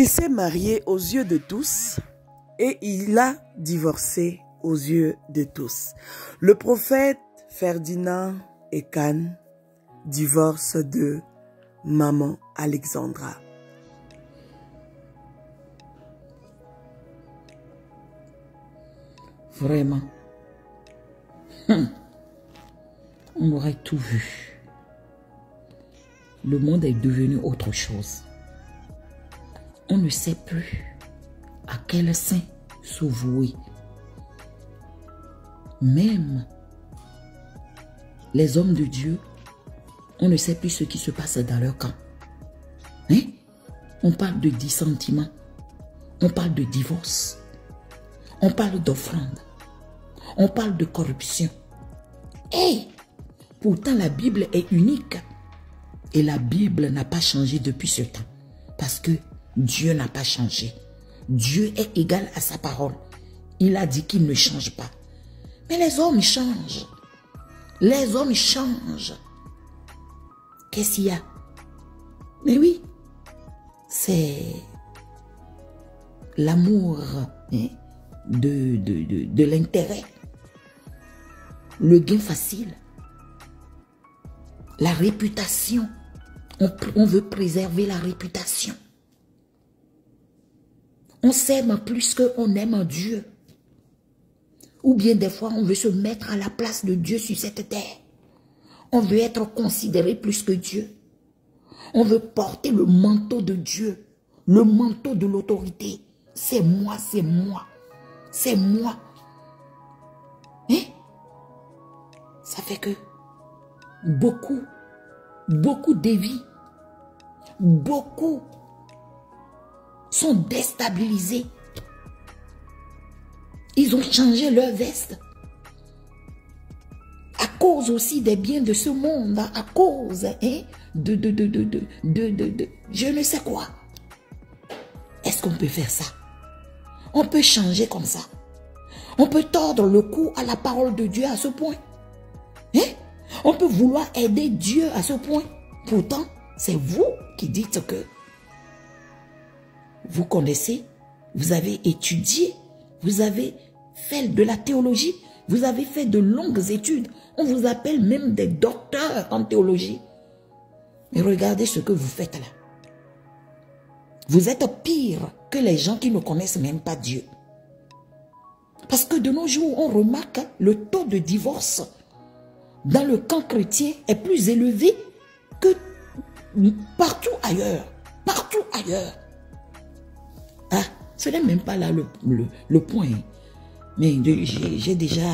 Il s'est marié aux yeux de tous et il a divorcé aux yeux de tous. Le prophète Ferdinand Ekane divorce de maman Alexandra. Vraiment. On aurait tout vu. Le monde est devenu autre chose. On ne sait plus à quel saint se vouer. Même les hommes de Dieu, on ne sait plus ce qui se passe dans leur camp. Hein? On parle de dissentiment, on parle de divorce, on parle d'offrande, on parle de corruption. Et pourtant la Bible est unique. Et la Bible n'a pas changé depuis ce temps. Parce que Dieu n'a pas changé. Dieu est égal à sa parole. Il a dit qu'il ne change pas. Mais les hommes changent. Les hommes changent. Qu'est-ce qu'il y a? Mais oui, c'est l'amour de l'intérêt. Le gain facile. La réputation. On veut préserver la réputation. On s'aime plus qu'on aime Dieu. Ou bien des fois, on veut se mettre à la place de Dieu sur cette terre. On veut être considéré plus que Dieu. On veut porter le manteau de Dieu. Le manteau de l'autorité. C'est moi, c'est moi. C'est moi. Hein? Ça fait que beaucoup dévient. Beaucoup sont déstabilisés. Ils ont changé leur veste. À cause aussi des biens de ce monde. À cause de je ne sais quoi. Est-ce qu'on peut faire ça? On peut changer comme ça. On peut tordre le cou à la parole de Dieu à ce point. On peut vouloir aider Dieu à ce point. Pourtant, c'est vous qui dites que vous connaissez, vous avez étudié, vous avez fait de la théologie, vous avez fait de longues études. On vous appelle même des docteurs en théologie. Mais regardez ce que vous faites là. Vous êtes pire que les gens qui ne connaissent même pas Dieu. Parce que de nos jours, on remarque le taux de divorce dans le camp chrétien est plus élevé que partout ailleurs. Partout ailleurs. Ah, ce n'est même pas là le point. Mais j'ai déjà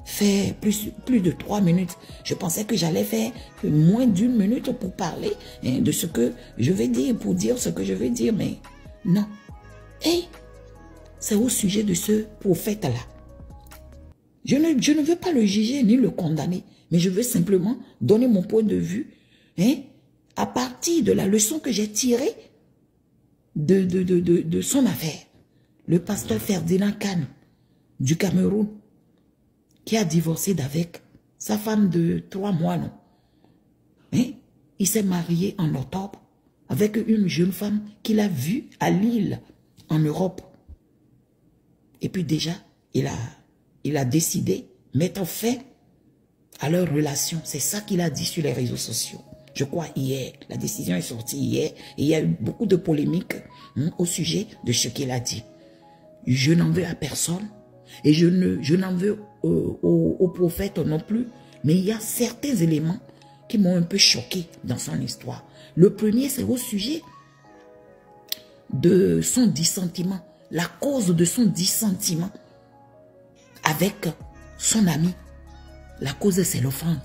fait plus de 3 minutes. Je pensais que j'allais faire moins d'1 minute pour parler de ce que je vais dire, pour dire ce que je vais dire. Mais non. Et c'est au sujet de ce prophète-là. Je ne veux pas le juger ni le condamner, mais je veux simplement donner mon point de vue à partir de la leçon que j'ai tirée de son affaire. Le pasteur Ferdinand Ekane du Cameroun qui a divorcé d'avec sa femme de 3 mois. Non? Il s'est marié en octobre avec une jeune femme qu'il a vue à Lille en Europe. Et puis déjà, il a décidé de mettre fin à leur relation. C'est ça qu'il a dit sur les réseaux sociaux. Je crois hier, la décision est sortie hier, et il y a eu beaucoup de polémiques au sujet de ce qu'il a dit. Je n'en veux à personne, et je n'en veux au prophète non plus, mais il y a certains éléments qui m'ont un peu choqué dans son histoire. Le premier, c'est au sujet de son dissentiment, la cause de son dissentiment avec son ami. La cause, c'est l'offrande,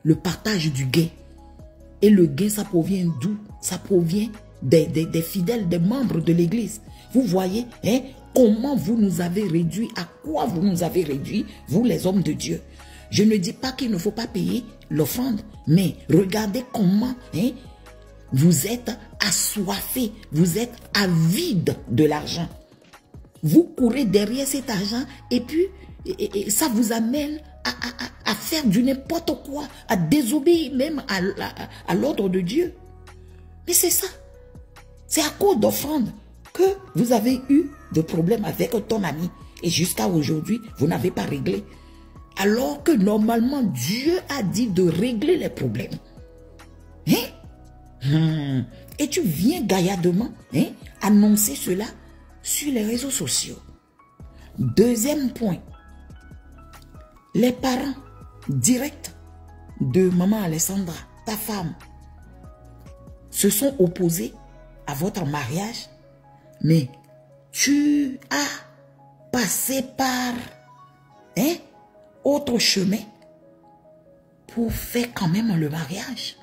le partage du gain. Et le gain, ça provient d'où? Ça provient des fidèles, des membres de l'église. Vous voyez comment vous nous avez réduits, à quoi vous nous avez réduits, vous les hommes de Dieu. Je ne dis pas qu'il ne faut pas payer l'offrande, mais regardez comment vous êtes assoiffés, vous êtes avides de l'argent. Vous courez derrière cet argent et puis ça vous amène à faire du n'importe quoi, à désobéir même à l'ordre de Dieu. Mais c'est ça. C'est à cause d'offrandes que vous avez eu des problèmes avec ton ami. Et jusqu'à aujourd'hui, vous n'avez pas réglé. Alors que normalement, Dieu a dit de régler les problèmes. Hein? Et tu viens gaillardement annoncer cela sur les réseaux sociaux. Deuxième point. Les parents directs de maman Alessandra, ta femme, se sont opposés à votre mariage, mais tu as passé par autre chemin pour faire quand même le mariage.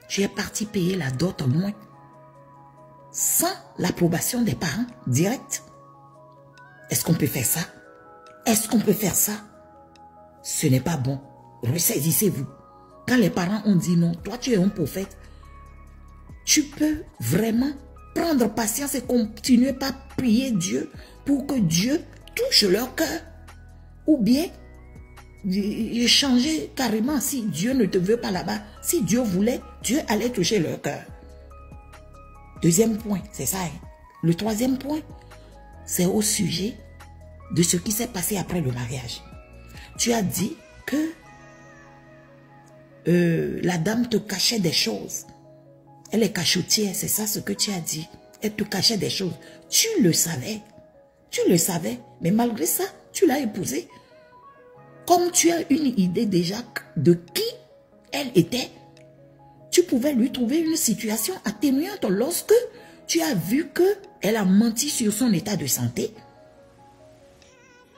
Tu es parti payer la dot loin, sans l'approbation des parents directs. Est-ce qu'on peut faire ça? Est-ce qu'on peut faire ça? Ce n'est pas bon. Ressaisissez-vous. Quand les parents ont dit non, toi tu es un prophète, tu peux vraiment prendre patience et continuer par prier Dieu pour que Dieu touche leur cœur. Ou bien, changer carrément si Dieu ne te veut pas là-bas. Si Dieu voulait, Dieu allait toucher leur cœur. Deuxième point, c'est ça. Le troisième point, c'est au sujet de ce qui s'est passé après le mariage. Tu as dit que la dame te cachait des choses. Elle est cachotière, c'est ça ce que tu as dit. Elle te cachait des choses. Tu le savais. Tu le savais. Mais malgré ça, tu l'as épousée. Comme tu as une idée déjà de qui elle était, tu pouvais lui trouver une situation atténuante lorsque tu as vu qu'elle a menti sur son état de santé.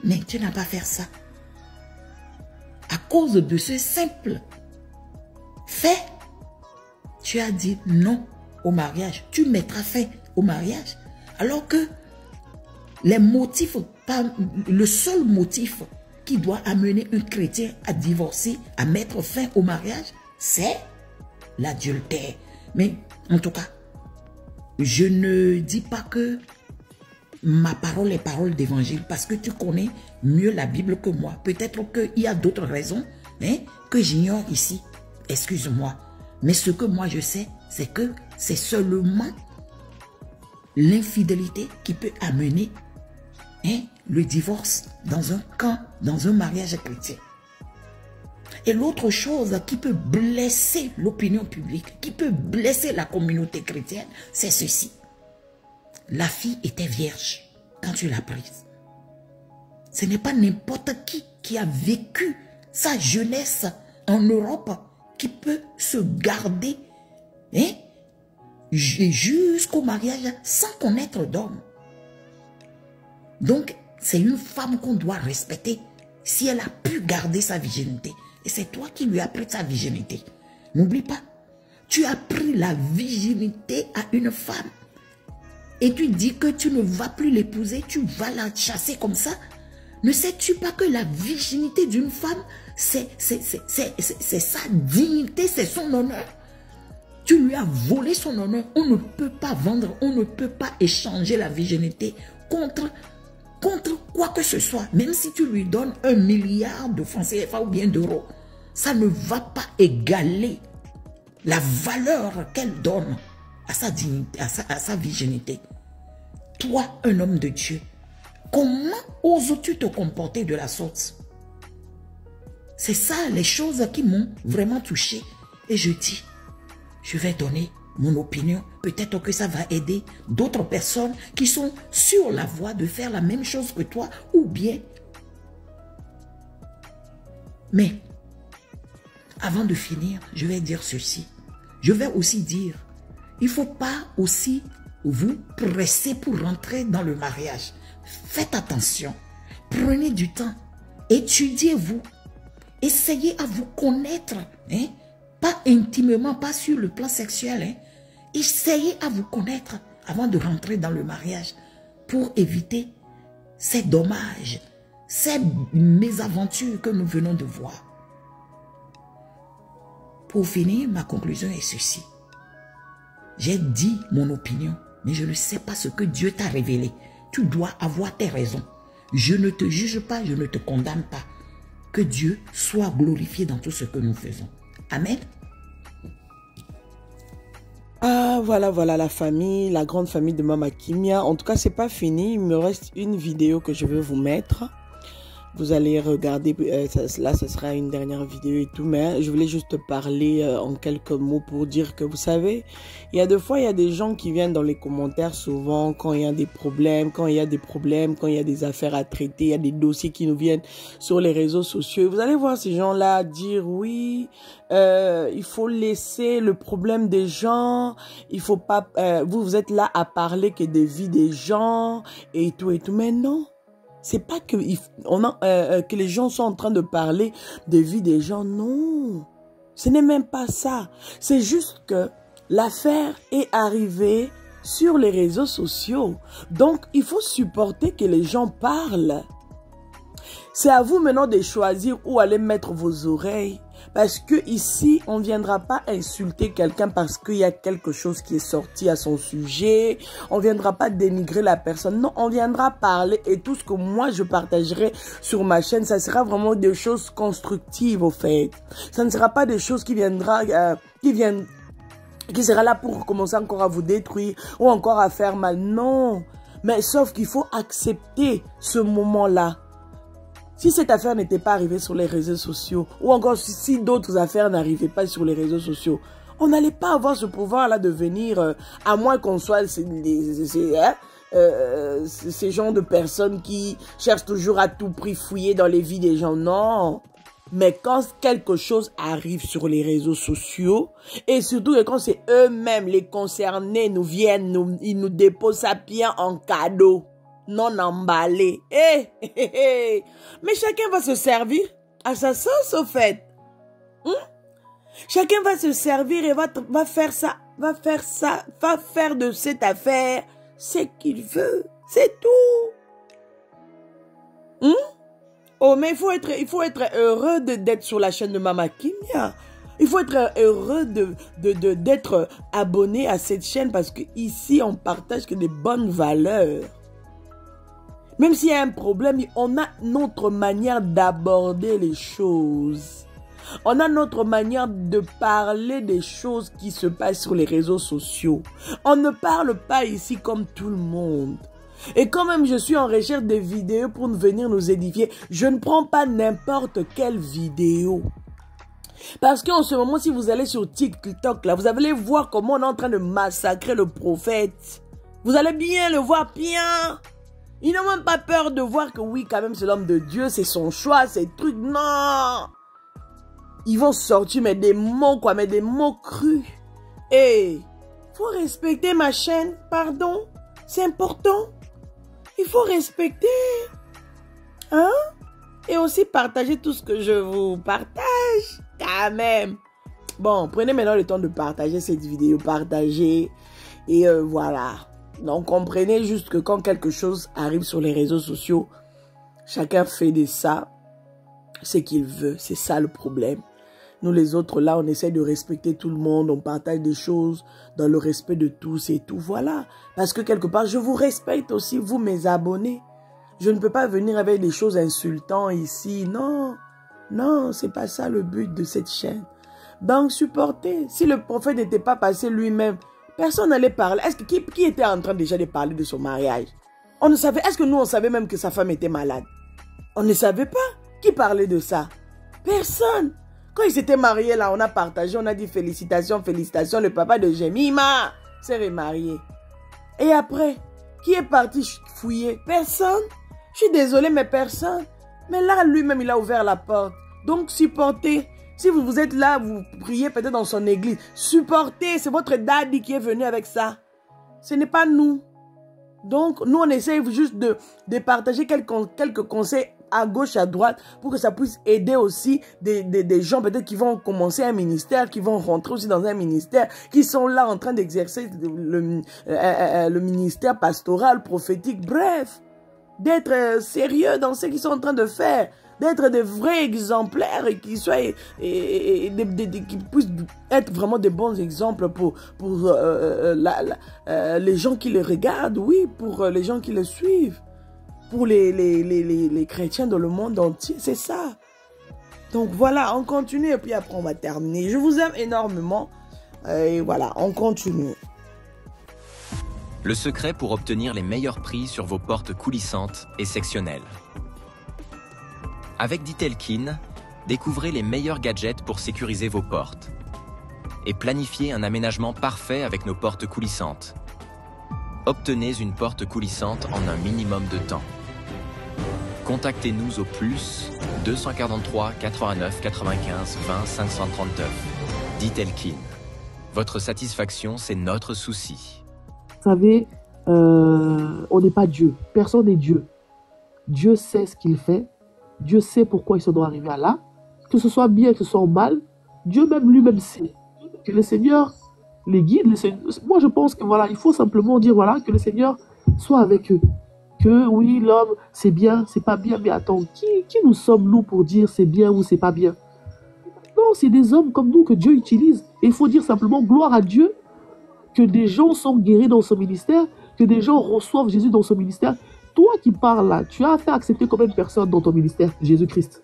Mais tu n'as pas fait ça. À cause de ce simple fait, tu as dit non au mariage. Tu mettras fin au mariage. Alors que les motifs, le seul motif qui doit amener un chrétien à divorcer, à mettre fin au mariage, c'est l'adultère. Mais en tout cas, je ne dis pas que ma parole est parole d'évangile parce que tu connais mieux la Bible que moi. Peut-être qu'il y a d'autres raisons que j'ignore ici. Excuse-moi. Mais ce que moi je sais, c'est que c'est seulement l'infidélité qui peut amener le divorce dans un camp, dans un mariage chrétien. Et l'autre chose qui peut blesser l'opinion publique, qui peut blesser la communauté chrétienne, c'est ceci. La fille était vierge quand tu l'as prise. Ce n'est pas n'importe qui a vécu sa jeunesse en Europe qui peut se garder jusqu'au mariage sans connaître d'homme. Donc, c'est une femme qu'on doit respecter si elle a pu garder sa virginité. Et c'est toi qui lui as pris sa virginité. N'oublie pas, tu as pris la virginité à une femme. Et tu dis que tu ne vas plus l'épouser, tu vas la chasser comme ça. Ne sais-tu pas que la virginité d'une femme, c'est sa dignité, c'est son honneur. Tu lui as volé son honneur. On ne peut pas vendre, on ne peut pas échanger la virginité contre quoi que ce soit. Même si tu lui donnes 1 milliard de francs CFA ou bien d'euros, ça ne va pas égaler la valeur qu'elle donne à sa dignité, à sa virginité. Toi, un homme de Dieu, comment oses-tu te comporter de la sorte? C'est ça les choses qui m'ont vraiment touché. Et je dis, je vais donner mon opinion. Peut-être que ça va aider d'autres personnes qui sont sur la voie de faire la même chose que toi ou bien. Mais, avant de finir, je vais dire ceci. Je vais aussi dire, il ne faut pas aussi vous presser pour rentrer dans le mariage. Faites attention. Prenez du temps. Étudiez-vous. Essayez à vous connaître. Pas intimement, pas sur le plan sexuel. Essayez à vous connaître avant de rentrer dans le mariage pour éviter ces dommages, ces mésaventures que nous venons de voir. Pour finir, ma conclusion est ceci. J'ai dit mon opinion, mais je ne sais pas ce que Dieu t'a révélé. Tu dois avoir tes raisons. Je ne te juge pas, je ne te condamne pas. Que Dieu soit glorifié dans tout ce que nous faisons. Amen. Ah, voilà, voilà la famille, la grande famille de Mama Kimia. En tout cas, c'est pas fini. Il me reste une vidéo que je vais vous mettre. Vous allez regarder, là, ce sera une dernière vidéo et tout, mais je voulais juste parler en quelques mots pour dire que, vous savez, il y a des fois, il y a des gens qui viennent dans les commentaires souvent quand il y a des problèmes, quand il y a des affaires à traiter, il y a des dossiers qui nous viennent sur les réseaux sociaux. Et vous allez voir ces gens-là dire, oui, il faut laisser le problème des gens, il faut pas, vous êtes là à parler que des vies des gens et tout, mais non. C'est pas que, que les gens sont en train de parler des vies des gens, non. Ce n'est même pas ça. C'est juste que l'affaire est arrivée sur les réseaux sociaux. Donc, il faut supporter que les gens parlent. C'est à vous maintenant de choisir où aller mettre vos oreilles. Parce que ici, on ne viendra pas insulter quelqu'un parce qu'il y a quelque chose qui est sorti à son sujet. On ne viendra pas dénigrer la personne. Non, on viendra parler et tout ce que moi je partagerai sur ma chaîne, ça sera vraiment des choses constructives au fait. Ça ne sera pas des choses qui sera là pour commencer encore à vous détruire ou encore à faire mal. Non, mais sauf qu'il faut accepter ce moment-là. Si cette affaire n'était pas arrivée sur les réseaux sociaux, ou encore si d'autres affaires n'arrivaient pas sur les réseaux sociaux, on n'allait pas avoir ce pouvoir-là de venir, à moins qu'on soit ces genres de personnes qui cherchent toujours à tout prix fouiller dans les vies des gens. Non. Mais quand quelque chose arrive sur les réseaux sociaux, et surtout quand c'est eux-mêmes, les concernés, ils nous déposent ça bien en cadeau. Non emballé. Mais chacun va se servir à sa sauce, au fait. Chacun va se servir et va faire de cette affaire ce qu'il veut. C'est tout. Oh, mais il faut être heureux d'être sur la chaîne de Mama Kimia. Il faut être heureux d'être abonné à cette chaîne parce que ici on partage que des bonnes valeurs. Même s'il y a un problème, on a notre manière d'aborder les choses. On a notre manière de parler des choses qui se passent sur les réseaux sociaux. On ne parle pas ici comme tout le monde. Et quand même je suis en recherche de vidéos pour venir nous édifier, je ne prends pas n'importe quelle vidéo. Parce qu'en ce moment, si vous allez sur TikTok, là, vous allez voir comment on est en train de massacrer le prophète. Vous allez bien le voir, bien. Ils n'ont même pas peur de voir que oui, quand même, c'est l'homme de Dieu, c'est son choix, c'est truc. Non! Ils vont sortir, mais des mots, quoi, mais des mots crus. Et faut respecter ma chaîne, pardon. C'est important. Il faut respecter. Hein? Et aussi partager tout ce que je vous partage. Quand même. Bon, prenez maintenant le temps de partager cette vidéo, partager. Et voilà. Donc, comprenez juste que quand quelque chose arrive sur les réseaux sociaux, chacun fait de ça ce qu'il veut. C'est ça le problème. Nous, les autres, là, on essaie de respecter tout le monde. On partage des choses dans le respect de tous et tout. Voilà. Parce que quelque part, je vous respecte aussi, vous, mes abonnés. Je ne peux pas venir avec des choses insultantes ici. Non. Non, c'est pas ça le but de cette chaîne. Donc, supportez. Si le prophète n'était pas passé lui-même, personne n'allait parler. Est-ce que qui était en train déjà de parler de son mariage? On ne savait. Est-ce que nous, on savait même que sa femme était malade? On ne savait pas. Qui parlait de ça? Personne. Quand ils s'étaient mariés, là, on a partagé, on a dit félicitations, félicitations. Le papa de Jemima s'est remarié. Et après, qui est parti fouiller? Personne. Je suis désolée, mais personne. Mais là, lui-même, il a ouvert la porte. Donc, supportez. Si vous êtes là, vous priez peut-être dans son église. Supportez. C'est votre daddy qui est venu avec ça. Ce n'est pas nous. Donc, nous, on essaie juste de partager quelques conseils à gauche, à droite, pour que ça puisse aider aussi des gens peut-être qui vont commencer un ministère, qui vont rentrer aussi dans un ministère, qui sont là en train d'exercer le ministère pastoral, prophétique, bref. D'être sérieux dans ce qu'ils sont en train de faire, d'être de vrais exemplaires et qui soient qui puissent être vraiment de bons exemples pour les gens qui les regardent, oui, pour les gens qui les suivent, pour les chrétiens dans le monde entier, c'est ça. Donc voilà, on continue et puis après on va terminer. Je vous aime énormément. Et voilà, on continue. Le secret pour obtenir les meilleurs prix sur vos portes coulissantes et sectionnelles. Avec Ditelkin, découvrez les meilleurs gadgets pour sécuriser vos portes et planifiez un aménagement parfait avec nos portes coulissantes. Obtenez une porte coulissante en un minimum de temps. Contactez-nous au plus 243 89 95 20 539. Ditelkin. Votre satisfaction, c'est notre souci. Vous savez, on n'est pas Dieu. Personne n'est Dieu. Dieu sait ce qu'il fait. Dieu sait pourquoi ils se doivent arriver à là. Que ce soit bien, que ce soit mal, Dieu même lui-même sait. Que le Seigneur les guide. Moi, je pense que voilà, il faut simplement dire voilà, que le Seigneur soit avec eux. Que oui, l'homme, c'est bien, c'est pas bien. Mais attends, qui nous sommes, nous, pour dire c'est bien ou c'est pas bien? Non, c'est des hommes comme nous que Dieu utilise. Et il faut dire simplement gloire à Dieu que des gens sont guéris dans son ministère, que des gens reçoivent Jésus dans son ministère. Toi qui parles là, tu as fait accepter combien de personnes dans ton ministère, Jésus-Christ?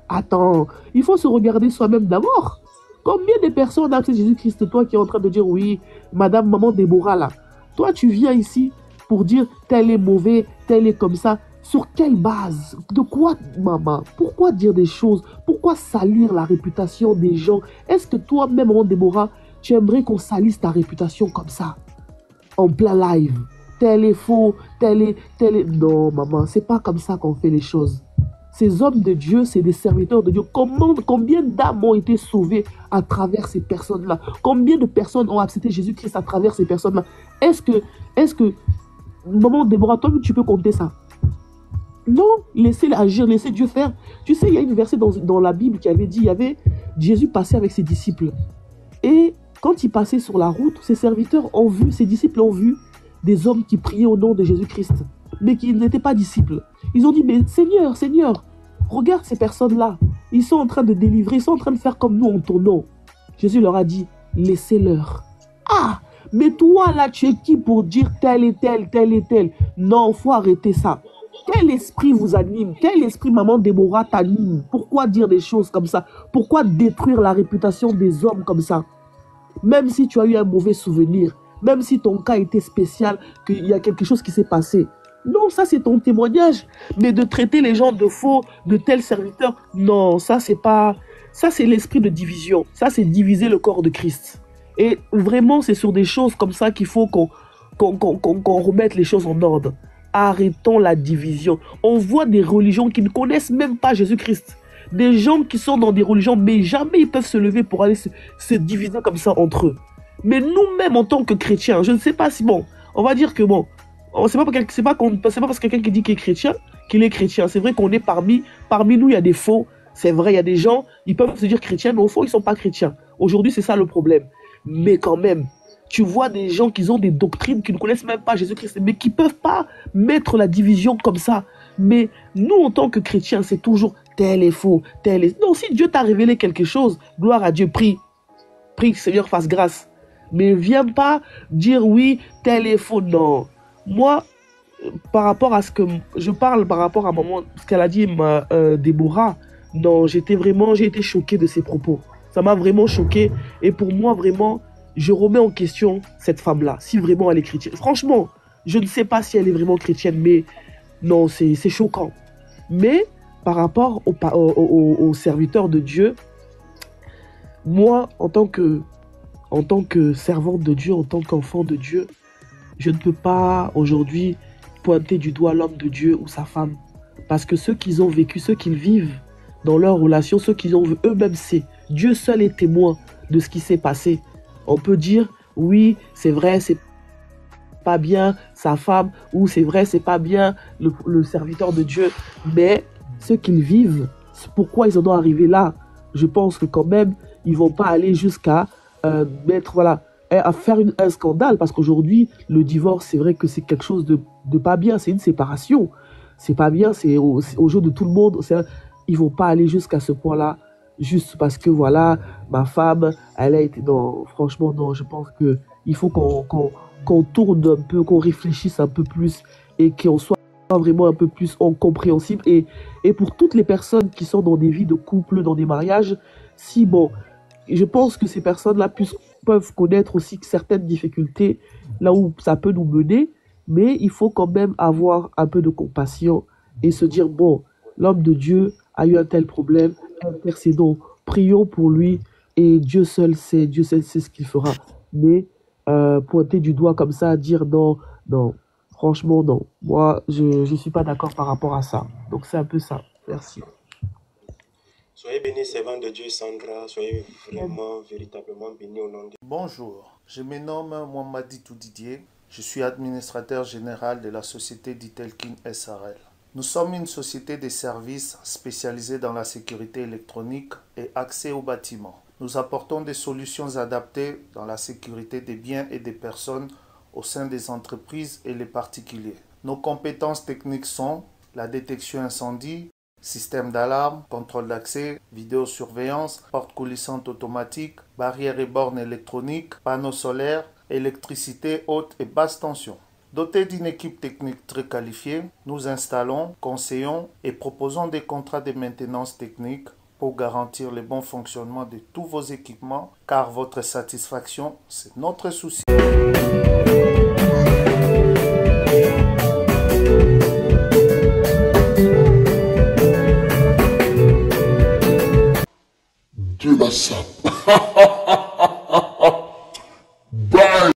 Attends, il faut se regarder soi-même d'abord. Combien de personnes ont accepté Jésus-Christ? Toi qui es en train de dire oui, madame, maman Déborah là. Toi, tu viens ici pour dire tel est mauvais, tel est comme ça. Sur quelle base? De quoi, maman? Pourquoi dire des choses? Pourquoi salir la réputation des gens? Est-ce que toi-même, maman Déborah, tu aimerais qu'on salisse ta réputation comme ça? En plein live. Tel est faux, tel est... Non, maman, c'est pas comme ça qu'on fait les choses. Ces hommes de Dieu, c'est des serviteurs de Dieu. Combien d'âmes ont été sauvées à travers ces personnes-là? Combien de personnes ont accepté Jésus-Christ à travers ces personnes-là? Est-ce que, maman Déborah, toi, tu peux compter ça? Non, laissez agir, laissez Dieu faire. Tu sais, il y a une verset dans la Bible qui avait dit, il y avait Jésus passait avec ses disciples. Et quand il passait sur la route, ses serviteurs ont vu, ses disciples ont vu des hommes qui priaient au nom de Jésus-Christ, mais qui n'étaient pas disciples. Ils ont dit, mais Seigneur, Seigneur, regarde ces personnes-là. Ils sont en train de délivrer, ils sont en train de faire comme nous en ton nom. Jésus leur a dit, laissez-leur. Ah, mais toi là, tu es qui pour dire tel et tel, tel et tel? Non, il faut arrêter ça. Quel esprit vous anime? Quel esprit, maman Déborah, t'anime? Pourquoi dire des choses comme ça? Pourquoi détruire la réputation des hommes comme ça? Même si tu as eu un mauvais souvenir, même si ton cas était spécial, qu'il y a quelque chose qui s'est passé. Non, ça c'est ton témoignage. Mais de traiter les gens de faux, de tels serviteurs, non, ça c'est pas... Ça c'est l'esprit de division. Ça c'est diviser le corps de Christ. Et vraiment, c'est sur des choses comme ça qu'il faut qu'on remette les choses en ordre. Arrêtons la division. On voit des religions qui ne connaissent même pas Jésus-Christ. Des gens qui sont dans des religions, mais jamais ils peuvent se lever pour aller se diviser comme ça entre eux. Mais nous-mêmes, en tant que chrétiens, je ne sais pas si, bon, on va dire que bon, c'est pas parce que quelqu'un qui dit qu'il est chrétien, qu'il est chrétien. C'est vrai qu'on est parmi nous, il y a des faux. C'est vrai, il y a des gens, ils peuvent se dire chrétiens, mais au fond, ils ne sont pas chrétiens. Aujourd'hui, c'est ça le problème. Mais quand même, tu vois des gens qui ont des doctrines, qui ne connaissent même pas Jésus-Christ, mais qui ne peuvent pas mettre la division comme ça. Mais nous, en tant que chrétiens, c'est toujours tel est faux, tel est... Non, si Dieu t'a révélé quelque chose, gloire à Dieu, prie. Prie que le Seigneur fasse grâce. Mais viens pas dire oui, tel est faux. Non. Moi, par rapport à ce que... Je parle par rapport à ce qu'elle a dit, Déborah. Non, j'ai été choqué de ses propos. Ça m'a vraiment choqué. Et pour moi, vraiment, je remets en question cette femme-là. Si vraiment elle est chrétienne. Franchement, je ne sais pas si elle est vraiment chrétienne, mais non, c'est choquant. Mais par rapport aux serviteurs de Dieu, moi, en tant que servante de Dieu, en tant qu'enfant de Dieu, je ne peux pas aujourd'hui pointer du doigt l'homme de Dieu ou sa femme. Parce que ceux qu'ils ont vécu, ceux qu'ils vivent dans leur relation, ceux qu'ils ont eux-mêmes, c'est Dieu seul est témoin de ce qui s'est passé. On peut dire, oui, c'est vrai, c'est pas bien sa femme, ou c'est vrai, c'est pas bien le serviteur de Dieu. Mais ceux qu'ils vivent, pourquoi ils en ont arrivé là? Je pense que quand même, ils vont pas aller jusqu'à mettre, voilà, à faire un scandale. Parce qu'aujourd'hui, le divorce, c'est vrai que c'est quelque chose de pas bien. C'est une séparation. C'est pas bien, c'est au jeu de tout le monde. Ils vont pas aller jusqu'à ce point-là, juste parce que, voilà, ma femme, elle a été... Non, franchement, non, je pense qu'il faut qu'on tourne un peu, qu'on réfléchisse un peu plus et qu'on soit vraiment un peu plus compréhensible. Et pour toutes les personnes qui sont dans des vies de couple, dans des mariages, si, bon, je pense que ces personnes-là peuvent connaître aussi certaines difficultés là où ça peut nous mener, mais il faut quand même avoir un peu de compassion et se dire, bon, l'homme de Dieu a eu un tel problème, intercédons, prions pour lui, et Dieu seul sait ce qu'il fera. Mais pointer du doigt comme ça, dire non, non, franchement non. Moi, je ne suis pas d'accord par rapport à ça. Donc c'est un peu ça. Merci. Soyez bénis, servants de Dieu, Sandra. Soyez vraiment, véritablement bénis au nom de Dieu. Bonjour, je me nomme Mohamadi Didier. Je suis administrateur général de la société Ditelkin SRL. Nous sommes une société de services spécialisée dans la sécurité électronique et accès aux bâtiments. Nous apportons des solutions adaptées dans la sécurité des biens et des personnes au sein des entreprises et les particuliers. Nos compétences techniques sont la détection incendie, système d'alarme, contrôle d'accès, vidéosurveillance, porte coulissante automatique, barrières et bornes électroniques, panneaux solaires, électricité haute et basse tension. Dotés d'une équipe technique très qualifiée, nous installons, conseillons et proposons des contrats de maintenance technique pour garantir le bon fonctionnement de tous vos équipements, car votre satisfaction, c'est notre souci. De la sape. Bye.